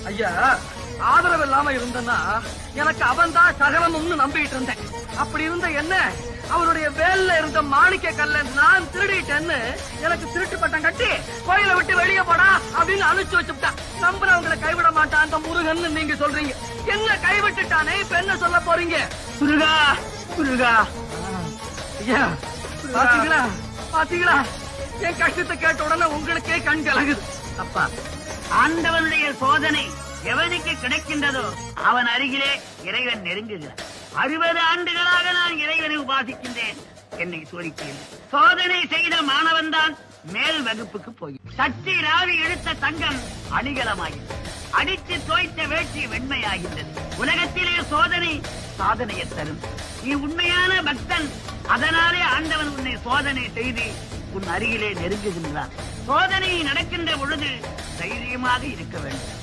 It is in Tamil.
ஐயா, ஆதரவு இல்லாம இருந்தன்னா எனக்கு அவன் தான் சகலமும்னு நம்பிட்டு இருந்தேன். அப்படி இருந்த என்ன அவருடைய வேல்ல இருந்த மாணிக்க கல்ல நான் திருடிட்டேன்னு எனக்கு திருட்டு பட்டம் கட்டி கோயிலை விட்டு வெளியே போடா அப்படின்னு அனுப்பிச்சு வச்சுட்டான். நம்புறவங்களை கைவிட மாட்டான் அந்த முருகன் நீங்க சொல்றீங்க. என்ன கைவிட்டுட்டானே, இப்ப என்ன சொல்ல போறீங்க? முருகா முருகா. ஐயா, பாத்தீங்களா பாத்தீங்களா, என் கஷ்டத்தை கேட்ட உடனே உங்களுக்கே கண் கலகுது. அப்பா, ஆண்டவனுடைய சோதனை எவனுக்கு கிடைக்கின்றதோ அவன் அருகிலே இறைவன் நெருங்குகிறான். 60 ஆண்டுகளாக நான் இறைவனை உபாசிக்கின்றேன், என்னை சோதிக்கிறேன். சோதனை செய்த மாணவன் தான் மேல் வகுப்புக்கு போய் சட்டி ராவி எடுத்த தங்கம் அணிகலமாகிறது, அடித்து தோய்த்த வேட்டி வெண்மையாகின்றது. உலகத்திலே சோதனை சாதனையை தரும். நீ உண்மையான பக்தன், அதனாலே ஆண்டவன் உன்னை சோதனை செய்து உன் அருகிலே நெருங்குகின்றான். சோதனை நடக்கின்ற பொழுது தைரியமாக இருக்க வேண்டும்.